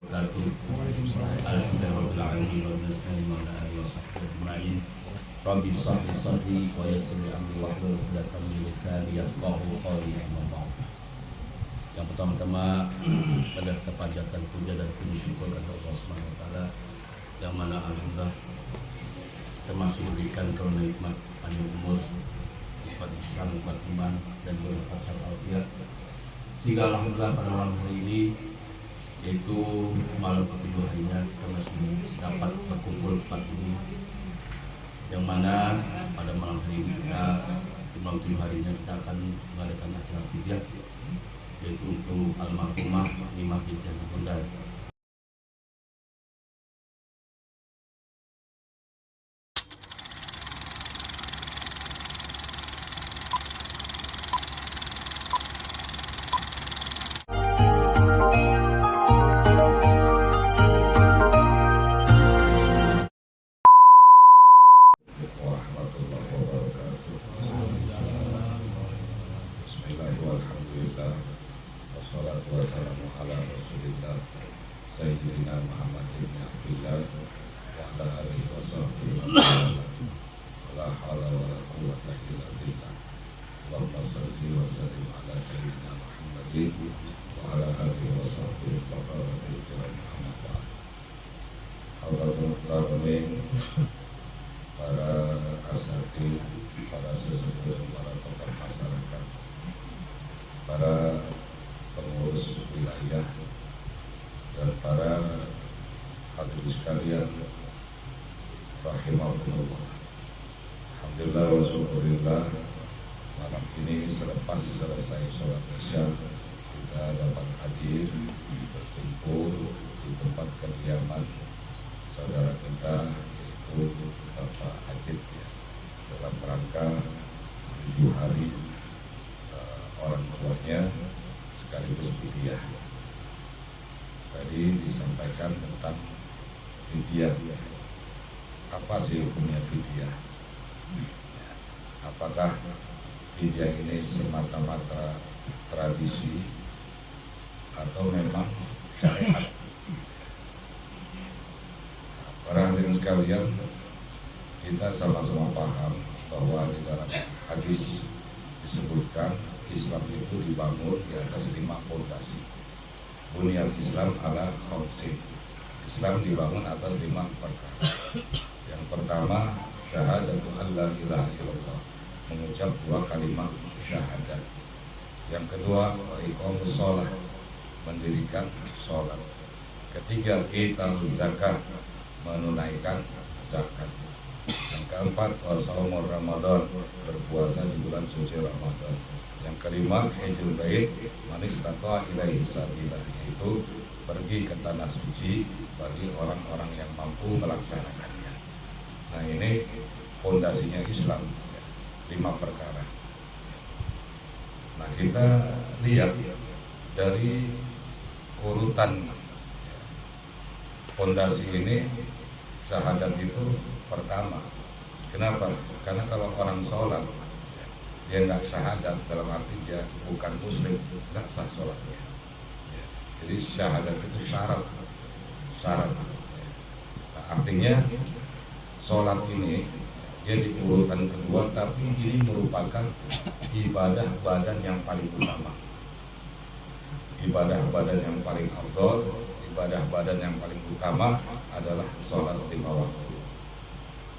Alhamdulillahirabbil alamin wa ala alihi wasahbihi ajmain. Rabbi shrah li sadri wa yassir li amri wahlul 'uqdatam min lisani yafqahu qawli. Amma ba'd. Yang pertama-tama pada kepanjatan puja dan puji syukur kepada Allah Subhanahu wa taala yang mana alhamdulillah kita masih diberikan karunia nikmat panjang umur, nikmat Islam, nikmat iman dan juga nikmat al-afiyah. Sehingga alhamdulillah pada malam hari ini, yaitu malam kedua harinya, kita masih dapat berkumpul tempat ini, yang mana pada malam hari ini kita di malam kedua harinya kita akan mengadakan acara fidyah, yaitu untuk almarhumah Mimah binti Bunda. Alhamdulillah, wassalatu wassalamu ala rasulillah Sayyidina Muhammad ibn Abdillah wa ala alihi wa sahbihi la hawla wa la quwwata illa billah. Allahumma salli wa sallim ala Sayyidina Muhammadin wa ala alihi wa sahbihi wa barakatul kiram Muhammad ta'ala. Hadratul Mukarramin, para asatidz, para sesepuh, para tokoh masyarakat, para pengurus wilayah, dan para hadirin sekalian rahimahumullah. Alhamdulillah wa syukurillah, malam ini selepas selesai sholat isya kita dapat hadir berkumpul di tempat kediaman saudara kita, yaitu Bapak Hajid, ya, dalam rangka 7 hari orang tuanya sekaligus fidyah. Tadi disampaikan tentang fidyah. Apa sih hukumnya fidyah? Apakah fidyah ini semata-mata tradisi atau memang syariat? Para hadirin sekalian, kita sama-sama paham bahwa di dalam hadis disebutkan Islam itu dibangun di atas 5 pondasi. Bunyal Islam ala khamsin. Islam dibangun atas 5 perkara. Yang pertama, syahadatu alla ilaha illallah, mengucap 2 kalimat syahadat. Yang kedua, iqamus shalah, mendirikan sholat. Ketiga, iqamuz zakat, menunaikan zakat. Yang keempat, shaumur Ramadan, berpuasa di bulan suci Ramadan. Yang kelima, hajjul bait man istata'a ilaihi sabila, yaitu pergi ke tanah suci bagi orang-orang yang mampu melaksanakannya. Nah, ini fondasinya Islam, 5 perkara. Nah, kita lihat dari urutan fondasi ini, syahadat itu pertama. Kenapa? Karena kalau orang sholat dia nggak syahadat, dalam arti dia bukan muslim, nggak sah sholatnya. Jadi syahadat itu syarat. Nah, artinya sholat ini dia di urutan kedua, tapi ini merupakan ibadah badan yang paling utama, ibadah badan yang paling afdol, ibadah badan yang paling utama adalah sholat 5 waktu.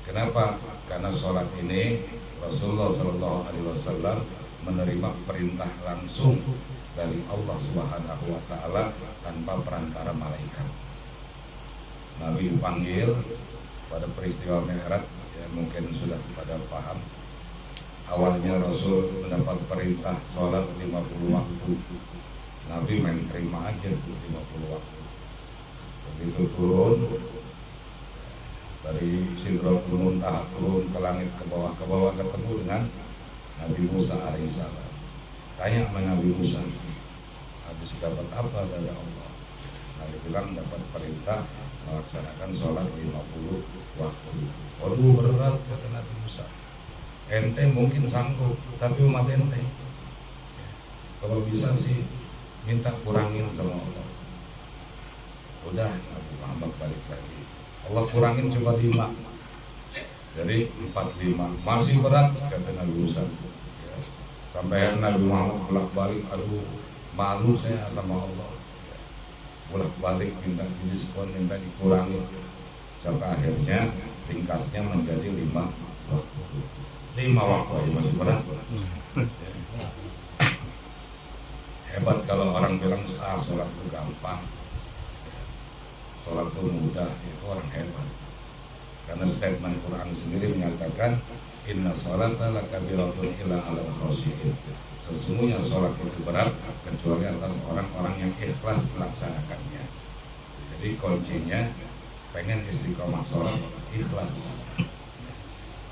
Kenapa? Karena sholat ini Rasulullah SAW menerima perintah langsung dari Allah Subhanahu wa Ta'ala tanpa perantara malaikat. Nabi dipanggil pada peristiwa Mi'raj, ya mungkin sudah pada paham. Awalnya Rasul mendapat perintah sholat 50 waktu. Nabi main terima aja 50 waktu. Begitu turun dari Sidratul Muntaha, turun ke langit, ke bawah ketemu dengan Nabi Musa alaihissalam. Tanya sama Nabi Musa, habis dapat apa dari Allah? Nabi bilang dapat perintah melaksanakan sholat 50 waktu. Waduh, berat, kata Nabi Musa. Ente mungkin sanggup, tapi umat ente kalau bisa sih minta kurangin sama Allah. Udah Nabi Muhammad balik lagi. Allah kurangin coba 5. Jadi 45 masih berat kata Nabi Musa. Ya. Sampai Nabi Muhammad bolak-balik, aduh malu saya sama Allah. Bolak-balik minta diskon, minta dikurangi. Sampai akhirnya ringkasnya menjadi 5 waktu. 5 waktu aja masih berat. Hebat kalau orang bilang sholat itu gampang, sholat itu mudah, itu orang hebat. Karena statement Quran sendiri menyatakan inna sholata lakabiratun illa 'alal khashi'in. Sesungguhnya sholat itu berat kecuali atas orang-orang yang ikhlas melaksanakannya. Jadi kuncinya pengen istiqomah sholat ikhlas.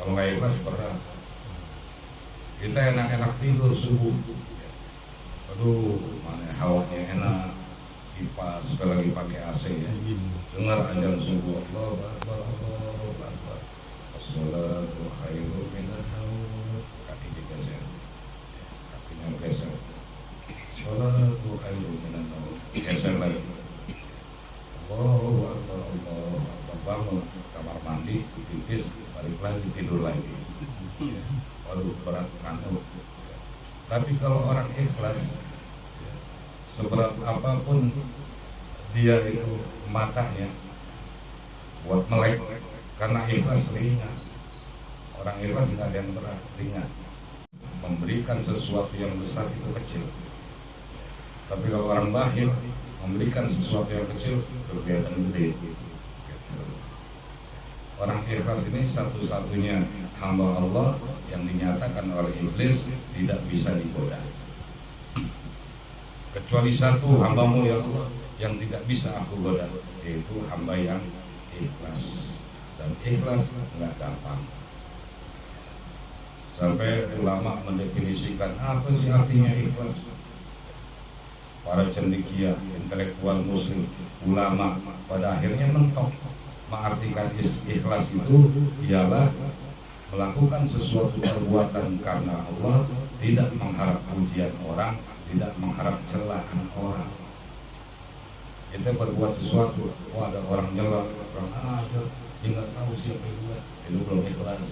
Kalau nggak ikhlas berat. Kita enak-enak tidur subuh. Aduh, mana hawanya enak, kipas, lagi pakai AC ya. Dengar azan subuh, Allahu Akbar, Allahu Akbar. As-salatu khairum minan naum. Kaki digeser, kakinya geser. Salatu khairum minan naum. Geser lagi. Allahu Akbar, Allahu Akbar. Bangun kamar mandi, pipis, balik lagi tidur lagi. Waduh, berat ngantuk. Tapi kalau orang ikhlas, seberat apapun dia itu matanya buat melek, karena ikhlas ringan. Orang ikhlas nggak ada yang berat, ringan. Memberikan sesuatu yang besar itu kecil. Tapi kalau orang bakhil memberikan sesuatu yang kecil kelihatan gede. Orang ikhlas ini satu-satunya hamba Allah yang dinyatakan oleh iblis tidak bisa digoda. Kecuali satu hambamu ya Allah yang tidak bisa aku goda, yaitu hamba yang ikhlas. Dan ikhlas nggak gampang. Sampai ulama mendefinisikan apa sih artinya ikhlas. Para cendekia, intelektual muslim, ulama pada akhirnya mentok mengartikan ikhlas itu ialah melakukan sesuatu perbuatan karena Allah, tidak mengharap pujian orang, tidak mengharap celaan orang. Kita berbuat sesuatu, ada orang nyela, orang aja, dia nggak tahu siapa yang buat, itu belum ikhlas.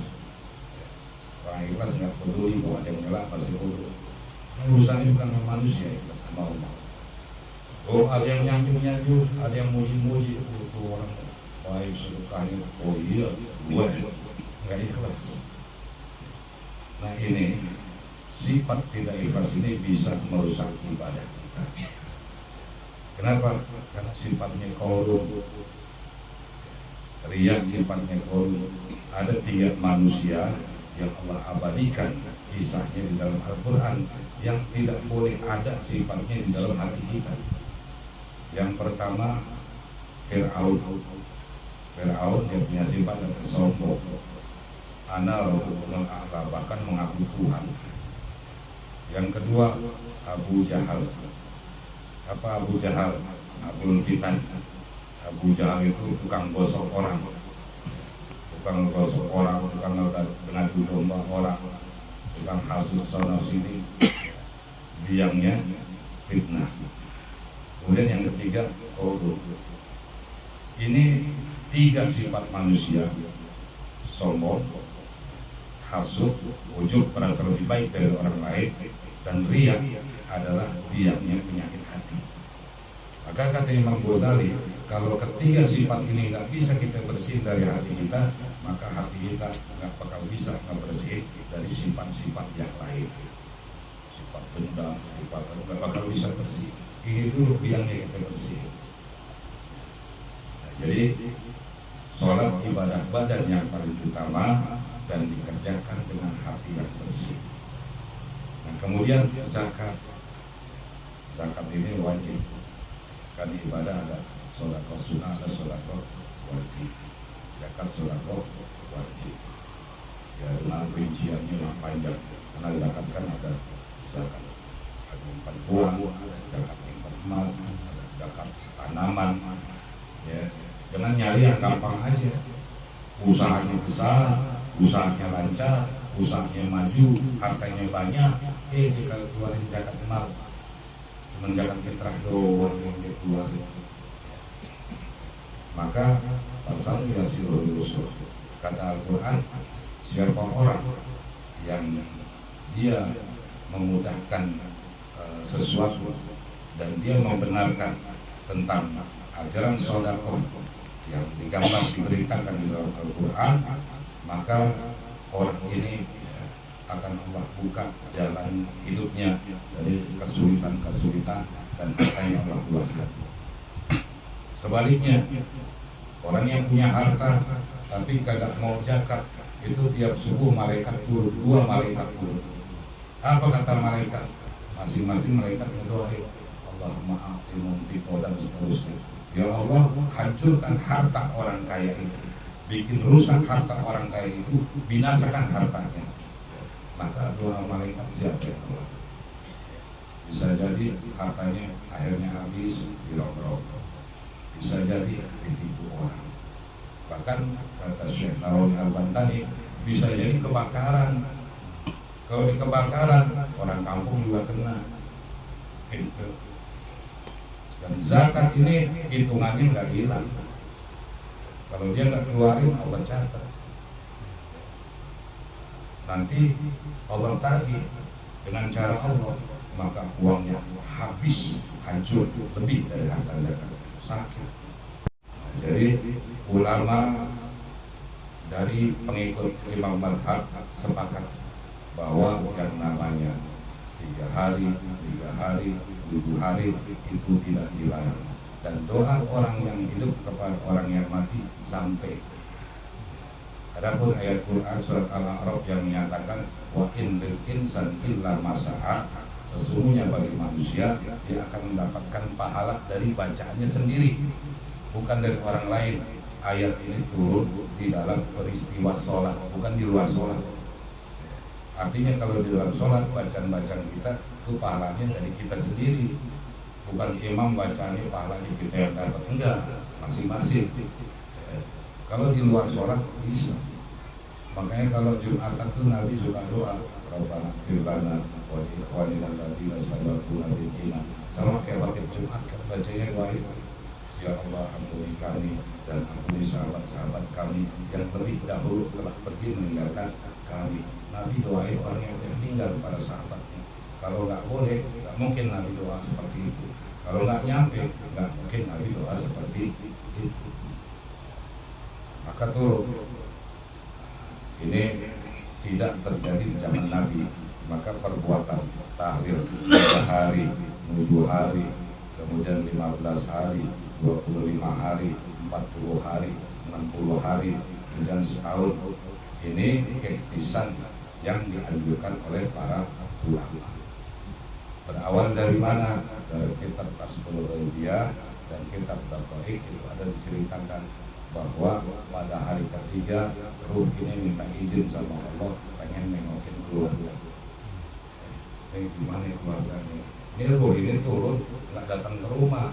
Orang ikhlas nggak peduli bahwa ada yang nyela masih bodoh. Urusannya bukan sama manusia, ikhlas sama Allah. Oh, ada yang nyanjung, ada yang muji-muji, itu orang baik sedekahnya, oh iya, gue nggak ikhlas. Nah ini sifat tidak ikhlas ini bisa merusak ibadah kita. Kenapa? Karena sifatnya korup, riya sifatnya korup. Ada 3 manusia yang Allah abadikan kisahnya di dalam Al-Quran yang tidak boleh ada sifatnya di dalam hati kita. Yang pertama Fir'aun. Fir'aun dia punya sifat yang sombong. Ana rabbukumul a'la, bahkan mengaku Tuhan. Yang kedua Abu Jahal. Apa Abu Jahal? Abul Fitan. Abu Jahal itu tukang gosok orang, tukang gosok orang, tukang mengadu domba orang, tukang hasut sana sini, biangnya fitnah. Kemudian yang ketiga korup. Ini 3 sifat manusia: sombong, hasud, ujub, merasa lebih baik dari orang lain, dan riya adalah diamnya penyakit hati. Maka kata Imam Ghazali, kalau ketiga sifat ini nggak bisa kita bersihin dari hati kita, maka hati kita nggak bakal bisa ngebersihin dari sifat-sifat yang lain. Sifat dendam, sifat nggak bakal bisa bersih. Ini dulu biangnya kita bersihin. Nah, jadi sholat ibadah badan yang paling utama dan dikerjakan dengan hati yang bersih. Nah, kemudian zakat. Zakat ini wajib. Kan ibadah ada sholat sunnah, ada sholat wajib. Zakat sholat wajib. Ya, nah rinciannya yang panjang. Karena zakat kan ada zakat menyimpan uang, ada zakat menyimpan emas, ada zakat tanaman. Ya, jangan nyari yang gampang aja. Usahanya besar, usahanya lancar, usahanya maju, hartanya banyak, kita keluarin zakat mal, cuma zakat fitrah doang yang dia keluarin. maka pasal yasilul usul. Kata Al-Quran, siapa orang yang dia memudahkan sesuatu dan dia membenarkan tentang ajaran sedekah yang digambar diberitakan di dalam Al-Quran, maka orang ini akan Allah buka jalan hidupnya dari kesulitan-kesulitan dan apa yang Allah luaskan. Sebaliknya, orang yang punya harta tapi kagak mau zakat, itu tiap subuh malaikat turun, 2 malaikat turun. Apa kata malaikat? Masing-masing malaikat ngedoain, Allahumma a'ti munfiqo dan seterusnya. Ya Allah, hancurkan harta orang kaya itu, bikin rusak harta orang kaya itu, binasakan hartanya. Maka doa malaikat siapa yang Allah? Bisa jadi hartanya akhirnya habis dirok-rok, bisa jadi ditipu orang. Bahkan kata Syekh Nawawi Al-Bantani, bisa jadi kebakaran. Kalau di kebakaran, orang kampung juga kena. Itu. Dan zakat ini hitungannya nggak hilang. Kalau dia nggak keluarin, Allah catat. Nanti Allah tagih dengan cara Allah, maka uangnya habis, hancur, lebih dari harta zakat. Sakit. Jadi ulama dari pengikut Imam Madhab sepakat bahwa yang namanya 3 hari, 7 hari itu tidak dilarang, dan doa orang yang hidup kepada orang yang mati sampai. Adapun ayat Quran surat Al-A'raf yang menyatakan wa in lil insan illa ma sa'a, sesungguhnya bagi manusia dia akan mendapatkan pahala dari bacaannya sendiri, bukan dari orang lain. Ayat ini turun di dalam peristiwa sholat, bukan di luar sholat. Artinya kalau di dalam sholat, bacaan-bacaan kita itu pahalanya dari kita sendiri, bukan imam bacaannya pahalanya kita yang dapat. Enggak, masing-masing. Kalau di luar sholat bisa. Makanya kalau Jumatan itu Nabi suka doa, Rabbana ighfir lana wa li ikhwanina alladziina sabaquna bil iman. Sama kayak waktu Jumat kan bacanya doa itu. Ya Allah, ampuni kami dan ampuni sahabat-sahabat kami yang lebih dahulu telah pergi meninggalkan kami. Nabi doain orang yang meninggal para sahabatnya. Kalau nggak boleh, nggak mungkin Nabi doa seperti itu. Kalau nggak nyampe, nggak mungkin Nabi doa seperti itu. Maka tuh ini tidak terjadi di zaman Nabi. Maka perbuatan tahlil 3 hari, 7 hari, kemudian 15 hari, 25 hari, 40 hari, 60 hari, kemudian setahun, ini keiktisan yang dianjurkan oleh para ulama. Berawal dari mana? Dari kitab Tasbihul Ghaibiyah dan kitab Daqaiq, itu ada diceritakan bahwa pada hari ketiga ruh ini minta izin sama Allah, pengen nengokin keluarga. Ini gimana keluarganya? Ini ruh ini turun, nggak datang ke rumah,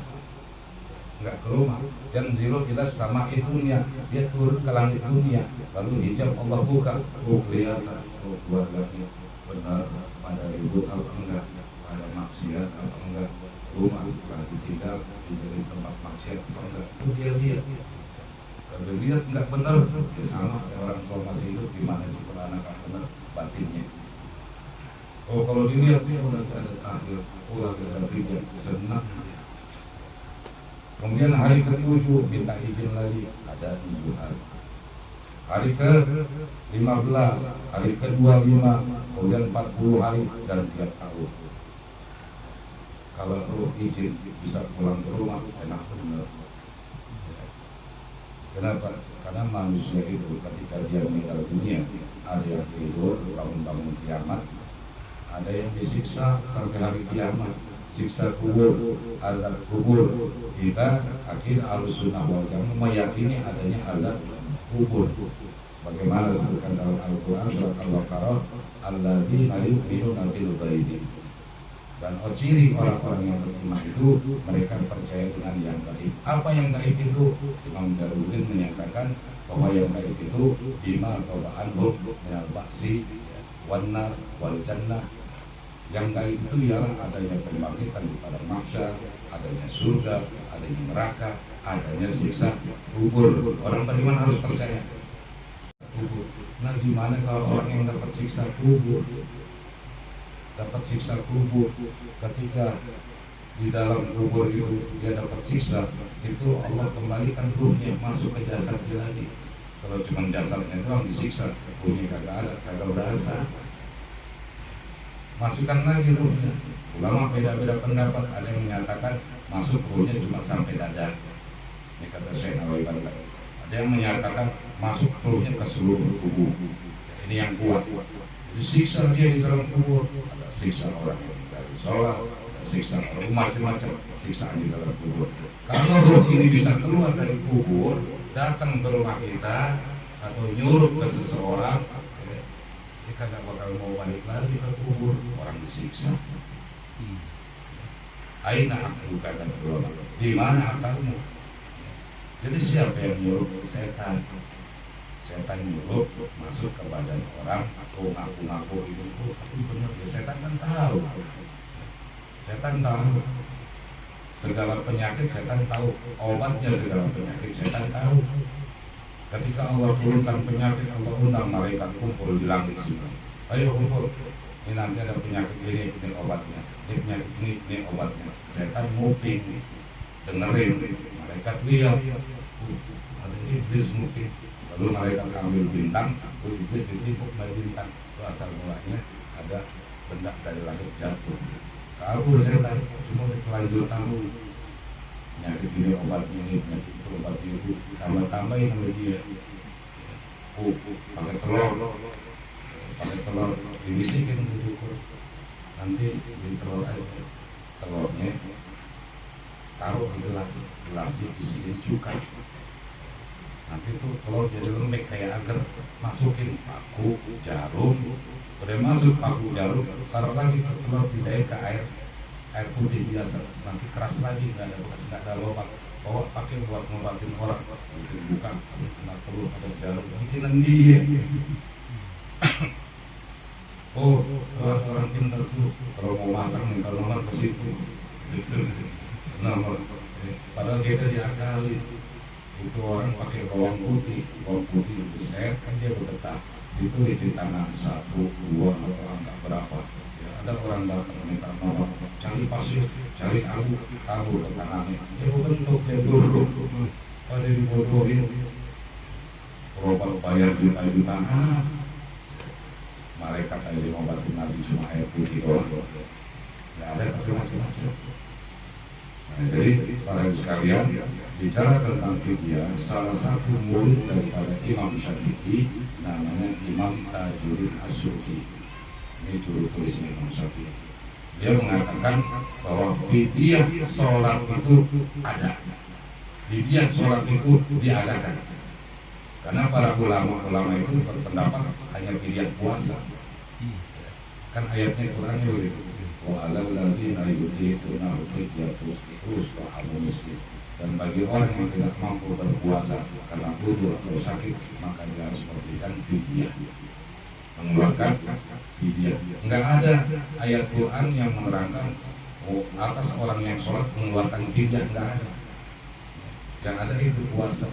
nggak ke rumah. Dan zilo jelas sama itunya, dia turun ke langit dunia, lalu hijab Allah buka, kelihatan keluarganya benar pada ribut apa enggak, pada maksiat apa enggak, rumah setelah ditinggal jadi tempat maksiat apa enggak, itu dia lihat. Kalau lihat enggak benar, ya sama kayak orang tua masih hidup, gimana sih kalau anak benar batinnya. Oh kalau dilihat dia udah ada tahlil, udah ada hijab, senang. Kemudian hari ke-7 minta izin lagi, ada 7 hari. Hari ke-15, hari ke-25, kemudian 40 hari dan tiap tahun. Kalau ruh izin bisa pulang ke rumah, enak benar. Kenapa? Karena manusia itu ketika dia meninggal dunia, ada yang tidur bangun-bangun kiamat, ada yang disiksa sampai hari kiamat, siksa kubur, azab kubur. Kita akhirnya Ahlussunnah wal Jamaah meyakini adanya azab kubur. Bagaimana disebutkan dalam Al-Quran surat Al-Baqarah, alladzina yu'minuna bil ghaibi. Dan ciri orang-orang yang beriman itu mereka percaya dengan yang gaib. Apa yang gaib itu? Imam Jalaluddin menyatakan bahwa yang gaib itu bima atau anhum minal ba'si wan nar wal jannah. Yang gaib itu ialah adanya pembangkitan di padang mahsyar, adanya surga, adanya neraka, adanya siksa kubur. Orang beriman harus percaya kubur. Nah, gimana kalau orang yang dapat siksa kubur? Dapat siksa kubur ketika di dalam kubur itu dia dapat siksa, itu Allah kembalikan ruhnya masuk ke jasadnya lagi. Kalau cuma jasadnya doang disiksa, ruhnya kagak ada, kagak berasa. Masukkan lagi ruhnya. Ulama beda-beda pendapat. Ada yang menyatakan masuk ruhnya cuma sampai dada. Ini kata Syekh Nawawi Banten. Ada yang menyatakan masuk ruhnya ke seluruh tubuh. Ini yang kuat. Jadi siksa dia di dalam kubur. Ada siksa orang yang dari sholat, ada siksa orang macam-macam siksaan di dalam kubur. Kalau ruh ini bisa keluar dari kubur, datang ke rumah kita atau nyuruh ke seseorang, dia kagak bakal mau balik lagi ke kubur. Orang disiksa. Aina aku kata ulama. Di mana akalmu? Jadi siapa yang nyuruh? Setan. Setan nyuruh masuk ke badan orang atau ngaku-ngaku itu, tapi benar ya, setan kan tahu. Setan tahu segala penyakit, setan tahu obatnya segala penyakit, setan tahu. Ketika Allah turunkan penyakit, Allah undang malaikat kumpul di langit sini. Ayo kumpul. Ini nanti ada penyakit ini obatnya. Ini penyakit ini obatnya. Setan nguping, dengerin. Malaikat lihat. Ada iblis nguping. Lalu malaikat ambil bintang, iblis ditimpuk dari bintang. Itu asal mulanya ada benda dari langit jatuh. Kabur setan, cuma terlanjur tahu. Penyakit ini obatnya ini, penyakit itu obatnya itu. Tambah-tambahin sama dia. Pakai telur, dibisikin ke dukur. Nanti di telur aja. Telurnya taruh di gelasnya isiin cuka. Nanti tuh telur jadi lembek kayak agar, masukin paku jarum. Udah masuk paku jarum, taruh lagi telur, pindahin ke air putih biasa. Nanti keras lagi, nggak ada bekas, nggak ada lubang. Bawa pakai buat ngobatin orang. Itu buka, kena telur ada jarum, bikinan dia. Oh, orang pintar tuh kalau mau masak minta nomor ke situ. Nomor. Padahal kita diakali. Itu orang pakai bawang putih besar kan dia bergetar. Ditulis di tangan 1, 2 atau angka berapa. Ya, ada orang datang minta nomor, cari pasir, cari abu, tabur ke tangannya. Dia bentuk dia buruk. Pada dibodohin. Berobat bayar juta-jutaan. Malaikat aja ngobatin Nabi cuma air putih doang. Nggak ada pakai macam-macam. Nah, jadi para sekalian, bicara tentang fidyah, salah satu murid daripada Imam Syafi'i namanya Imam Tajuddin As-Subki. Ini juru tulisnya Imam Syafi'i. Dia mengatakan bahwa fidyah sholat itu ada. Fidyah sholat itu diadakan. Karena para ulama itu berpendapat hanya fidyah puasa. Kan ayatnya Quran begitu. Wa 'alal ladzina yutiquna fidyatun rusqahu miskin. Dan bagi orang yang tidak mampu berpuasa karena udzur atau sakit, maka dia harus memberikan fidyah, mengeluarkan fidyah. Enggak ada ayat Quran yang menerangkan atas orang yang sholat mengeluarkan fidyah, enggak ada. Yang ada itu puasa.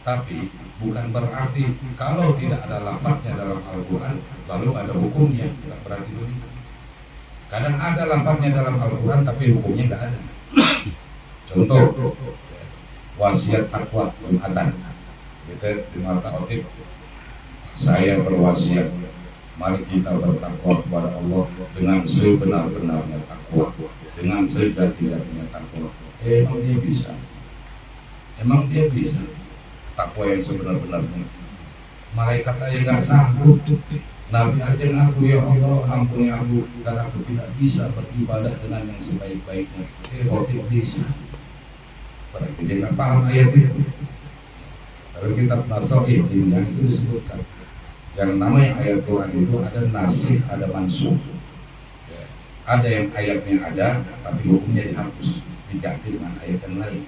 Tapi bukan berarti kalau tidak ada lafaznya dalam Al-Quran lalu ada hukumnya, tidak berarti begitu. Kadang ada lafaznya dalam Al-Quran tapi hukumnya tidak ada. Contoh, wasiat takwa Jumatan. Kita di mata otib, saya berwasiat, mari kita bertakwa kepada Allah dengan sebenar-benarnya takwa, dengan sejati-jatinya takwa. Emang dia bisa? Emang dia bisa? Takwa yang sebenar-benarnya. Malaikat aja nggak sanggup. Nabi aja ngaku, ya Allah ampuni aku karena aku tidak bisa beribadah dengan yang sebaik-baiknya. Khotib bisa. Berarti dia nggak paham ayat itu. Kalau kitab Nasaih yang itu disebutkan, yang namanya ayat Quran itu ada nasih, ada mansukh. Ada yang ayatnya ada, tapi hukumnya dihapus, diganti dengan ayat yang lain.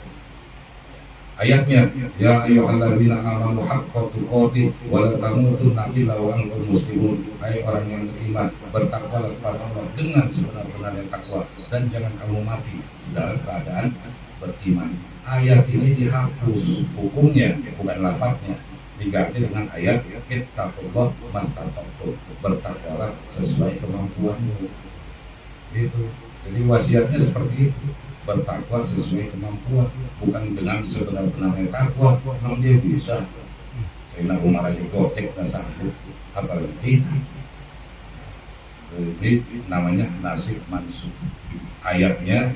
Ayatnya, ya ayyuhalladzina amanu haqqa tuqatih wa la tamutunna illa wa antum muslimun. Hai orang yang beriman, bertakwalah kepada Allah dengan sebenar-benarnya takwa dan jangan kamu mati dalam keadaan beriman. Ayat ini dihapus hukumnya, bukan lafadznya, diganti dengan ayat ittaqullah mastata'tum, bertakwalah sesuai kemampuanmu. Itu. Jadi wasiatnya seperti itu, bertakwa sesuai kemampuan, bukan dengan sebenar-benarnya takwa. Memang dia bisa. Karena Umar aja gotek nggak sanggup, apalagi kita. Ini namanya nasib mansub. Ayatnya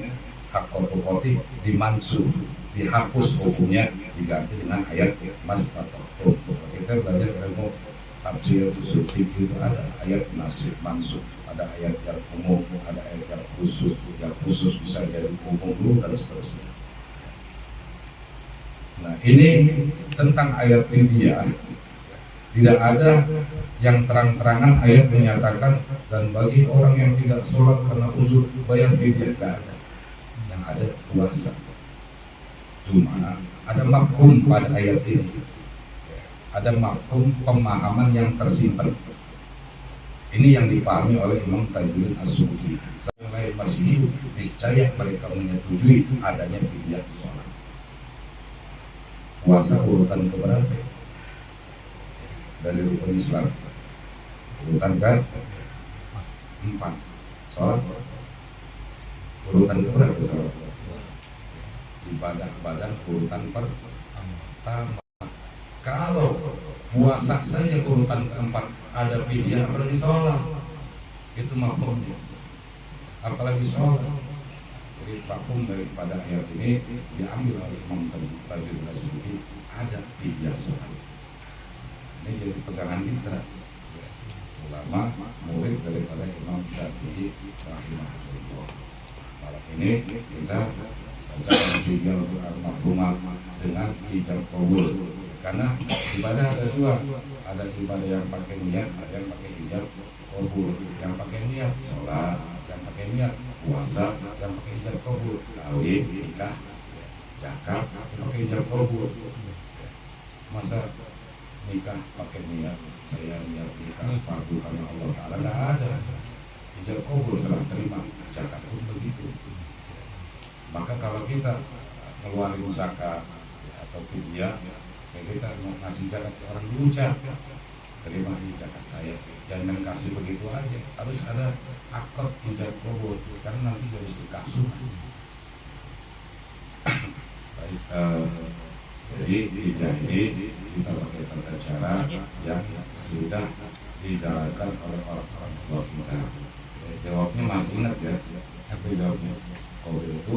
hak kokoti dimansub, dihapus hukumnya, diganti dengan ayat mastata'tum. Kita belajar ilmu tafsir usul fikih itu ada ayat nasib mansub, ada ayat yang umum, ada ayat yang khusus bisa jadi umum dulu dan seterusnya. Nah ini tentang ayat fidyah, tidak ada yang terang-terangan ayat menyatakan dan bagi orang yang tidak sholat karena uzur bayar fidyah, tidak ada. Yang ada puasa. Cuma ada mafhum pada ayat ini, ada mafhum pemahaman yang tersimpan. Ini yang dipahami oleh Imam Tajuddin As-Subki. Yang lain masih hidup, niscaya mereka menyetujui adanya fidyah sholat. Puasa urutan keberapa? Dari rukun Islam urutan ke-4. Sholat urutan keberapa? Sholat ibadah urutan pertama. Kalau puasa saja urutan ke-4 ada fidyah, apalagi sholat, itu mafhumnya, apalagi sholat. Jadi mafhum daripada ayat ini diambil oleh Imam Tajuddin As-Subki, ada fidyah sholat. Ini jadi pegangan kita, ulama murid daripada Imam Syafi'i rahimahullah. Malam ini kita baca fidyah untuk al-mahrumah dengan ijab qabul. Karena ibadah ada dua, ada ibadah yang pakai niat, ada yang pakai ijab qabul. Yang pakai niat sholat, yang pakai niat puasa, yang pakai ijab qabul kawin, nikah, zakat, yang pakai ijab qabul. Masa nikah pakai niat, saya niat nikah fardu karena Allah Ta'ala, nggak ada. Ijab qabul serah terima, zakat pun begitu. Maka kalau kita ngeluarin zakat atau fidyah, kayak kita mau ngasih zakat ke orang diucap, terima zakat saya, jangan kasih begitu aja, harus ada akad ijab qabul, karena nanti jadi sekasuh. Baik, jadi fidyah ini kita pakai tata cara yang sudah dijalankan oleh orang-orang tua kita. Jawabnya masih ingat ya? Apa jawabnya? Kalau itu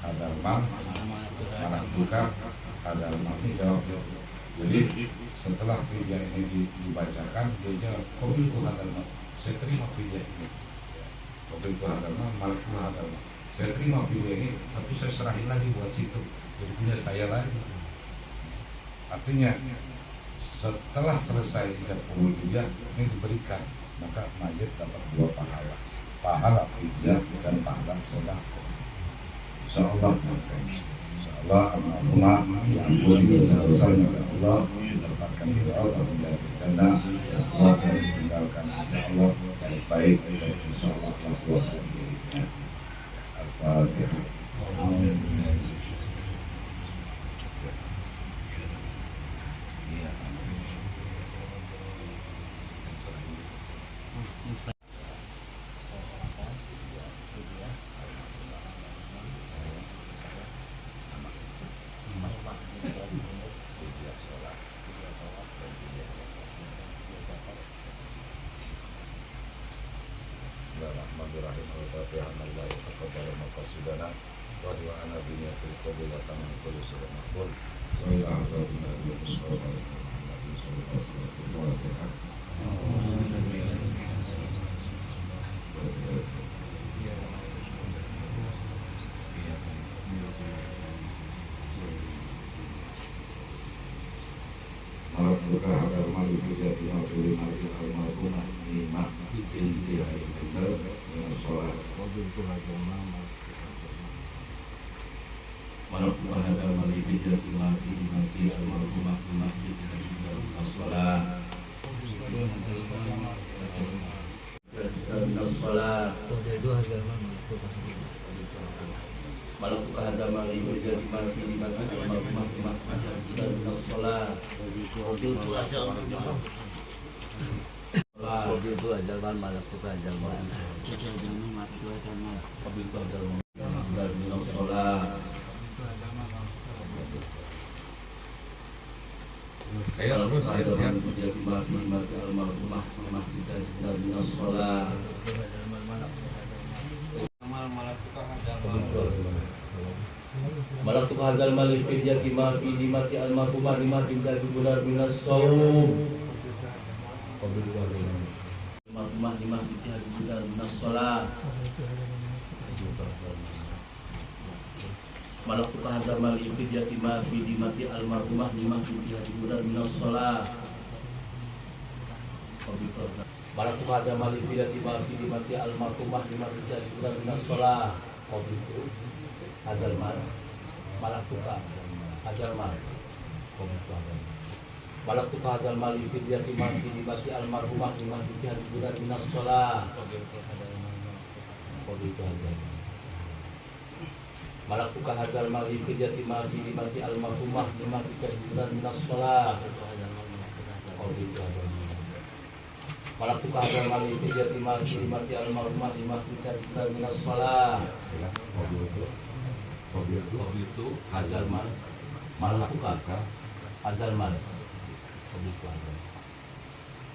adharma, anak duka, adharma, ini jawabnya. Jadi setelah fidyah ini dibacakan, dia jawab, kau itu adharma, saya terima fidyah ini. Kau itu adharma, malakku adharma, saya terima fidyah ini, tapi saya serahin lagi buat situ, jadi punya saya lagi. Artinya setelah selesai ijab qabul fidyah ini diberikan, maka mayit dapat 2 pahala, pahala fidyah dan pahala sedekah. Insyaallah, Allahumma diampuni dosa-dosanya oleh Allah, didapatkan ridha dan menjadi jannah, dan Allah yang meninggalkan insyaallah baik-baik, dan insyaallah Allah kuasa dirinya. Al-Fatihah. Bismillahirrahmanirrahim. Al-Fatihah. Allah taqabbal maqasidana wa du'ana bi niyatil qabul wa tamam kulli surah maqbul. Sallallahu alaihi wa Malaktu hadal mali fidiyati ma fi dimati almarhumah fi masjid as-salah as-salah Malaktu hadal mali fidiyati ma fi dimati almarhumah fi masjid as-salah Mobil itu ajal ban malak tu ajal ban. Ayo terus ya. Malak tu hadal mali fidyati ma fi dimati almarhumah lima tinggal dibular minas saum. Almarhumah lima tinggal dibular minas salat. Malak tu hadal mali fidyati ma fi dimati almarhumah lima tinggal dibular minas salat. Malak tu hadal mali fidyati ma fi dimati almarhumah lima tinggal dibular minas salat. Hadal mal malak tuka hadal mal malak tuka hadal mal fidyati ma fi dimati almarhumah lima tinggal dibular minas salat. Malak tuka hadal mal fidyati ma fi dimati almarhumah lima tinggal dibular minas salat. Malak tuka hadal mal fidyati ma fi dimati almarhumah lima tinggal dibular minas salat. Itu hajar mal malak tuka hajar mal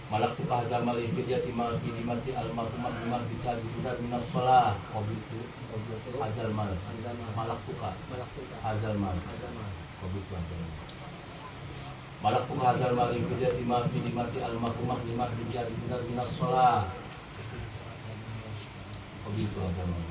malak tuka hajar mal fidyati ma fi dimati almarhumah lima tinggal dibular minas salat. Itu hajar mal malak tuka hajar mal malak tuka hajar mal fidyati ma fi dimati almarhumah lima tinggal dibular minas salat. Itu hajar mal